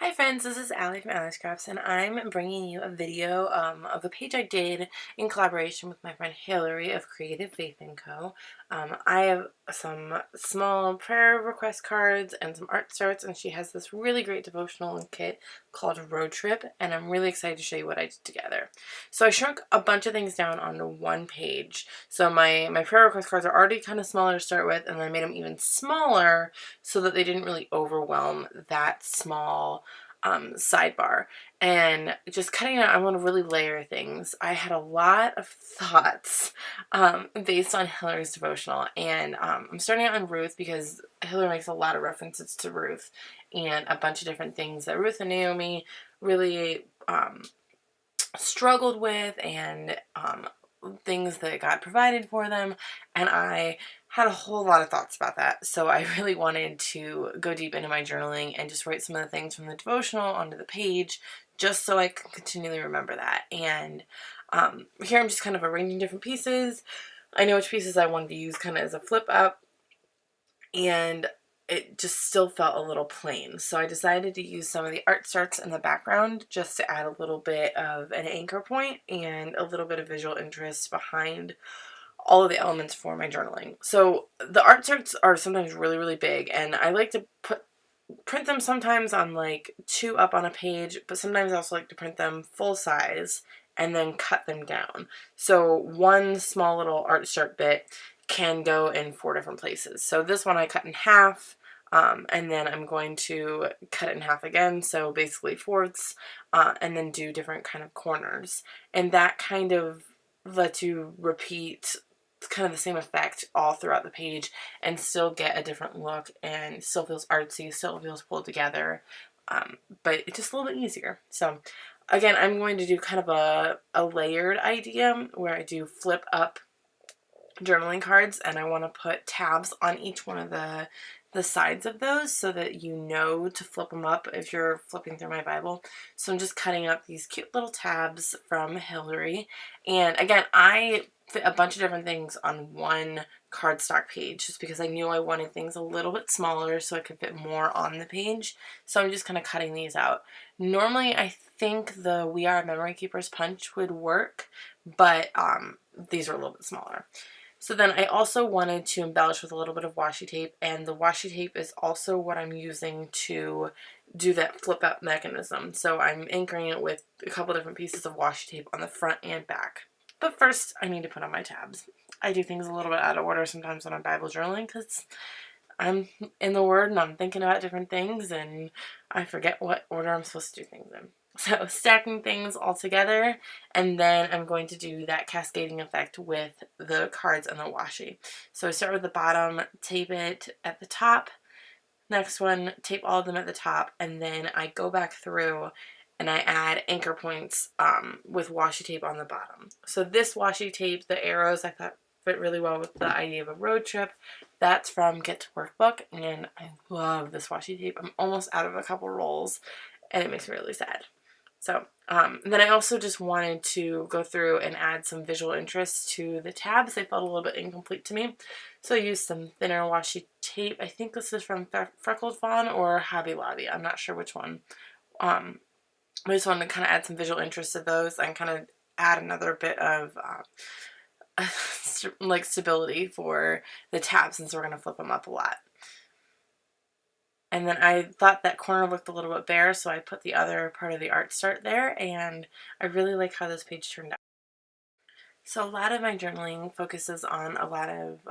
Hi friends, this is Allie from Allie's Crafts, and I'm bringing you a video of a page I did in collaboration with my friend Hillary of Creative Faith & Co. I have some small prayer request cards and some art starts, and she has this really great devotional kit called Road Trip, and I'm really excited to show you what I did together. So I shrunk a bunch of things down onto one page. So my prayer request cards are already kind of smaller to start with, and then I made them even smaller so that they didn't really overwhelm that small sidebar. And just cutting out, I want to really layer things. I had a lot of thoughts based on Hillary's devotional, and I'm starting out on Ruth because Hillary makes a lot of references to Ruth and a bunch of different things that Ruth and Naomi really struggled with, and things that God provided for them, and I had a whole lot of thoughts about that. So I really wanted to go deep into my journaling and just write some of the things from the devotional onto the page just so I can continually remember that. And here I'm just kind of arranging different pieces. I know which pieces I wanted to use kind of as a flip up, and it just still felt a little plain. So I decided to use some of the art starts in the background just to add a little bit of an anchor point and a little bit of visual interest behind all of the elements for my journaling. So the art starts are sometimes really, really big, and I like to print them sometimes on like 2 up on a page, but sometimes I also like to print them full size and then cut them down. So one small little art start bit can go in 4 different places. So this one I cut in half, and then I'm going to cut it in half again, so basically fourths, and then do different kind of corners. And that kind of lets you repeat kind of the same effect all throughout the page and still get a different look, and still feels artsy, still feels pulled together, but it's just a little bit easier. So again, I'm going to do kind of a layered idea where I do flip up journaling cards, and I want to put tabs on each one of the sides of those so that you know to flip them up if you're flipping through my Bible. So I'm just cutting up these cute little tabs from Hillary, and again, I fit a bunch of different things on one cardstock page just because I knew I wanted things a little bit smaller so I could fit more on the page. So I'm just kind of cutting these out. Normally I think the We Are Memory Keepers punch would work, but these are a little bit smaller. So then I also wanted to embellish with a little bit of washi tape, and the washi tape is also what I'm using to do that flip out mechanism. So I'm anchoring it with a couple different pieces of washi tape on the front and back. But first, I need to put on my tabs. I do things a little bit out of order sometimes when I'm Bible journaling because I'm in the Word and I'm thinking about different things, and I forget what order I'm supposed to do things in. So stacking things all together, and then I'm going to do that cascading effect with the cards and the washi. So I start with the bottom, tape it at the top. Next one, tape all of them at the top, and then I go back through and I add anchor points with washi tape on the bottom. So this washi tape, the arrows, I thought fit really well with the idea of a road trip. That's from Get to Work book, and I love this washi tape. I'm almost out of a couple rolls, and it makes me really sad. So then I also just wanted to go through and add some visual interest to the tabs. They felt a little bit incomplete to me. So I used some thinner washi tape. I think this is from Freckled Fawn or Hobby Lobby. I'm not sure which one. I just wanted to kind of add some visual interest to those and kind of add another bit of like stability for the tabs since we're going to flip them up a lot. And then I thought that corner looked a little bit bare, so I put the other part of the art start there, and I really like how this page turned out. So a lot of my journaling focuses on a lot of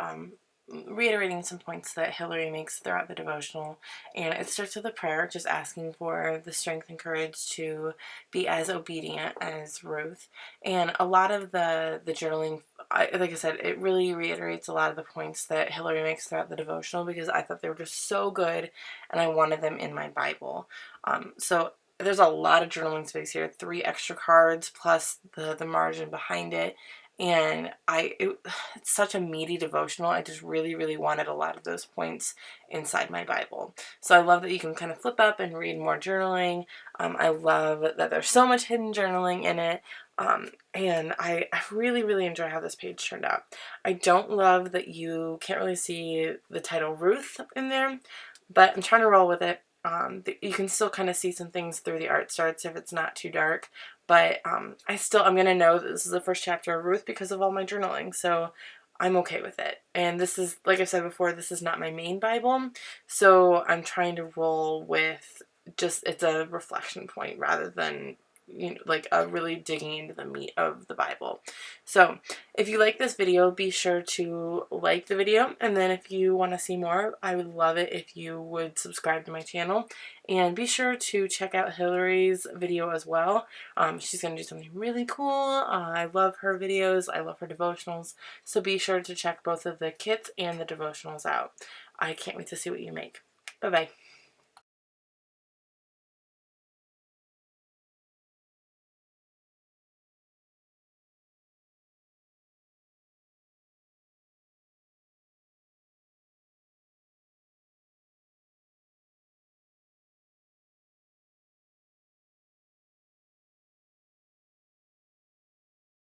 reiterating some points that Hillary makes throughout the devotional, and it starts with a prayer, just asking for the strength and courage to be as obedient as Ruth. And a lot of the journaling, like I said, it really reiterates a lot of the points that Hillary makes throughout the devotional because I thought they were just so good, and I wanted them in my Bible. So there's a lot of journaling space here, 3 extra cards plus the margin behind it. And it's such a meaty devotional. I just really, really wanted a lot of those points inside my Bible. So I love that you can kind of flip up and read more journaling. I love that there's so much hidden journaling in it. And I really, really enjoy how this page turned out. I don't love that you can't really see the title Ruth in there, but I'm trying to roll with it. You can still kind of see some things through the art starts if it's not too dark. But I'm going to know that this is the first chapter of Ruth because of all my journaling. So I'm okay with it. And this is, like I said before, this is not my main Bible. So I'm trying to roll with just, it's a reflection point rather than, like a really digging into the meat of the Bible. So if you like this video, be sure to like the video. And then if you want to see more, I would love it if you would subscribe to my channel. And be sure to check out Hillary's video as well. She's going to do something really cool. I love her videos. I love her devotionals. So be sure to check both of the kits and the devotionals out. I can't wait to see what you make. Bye-bye.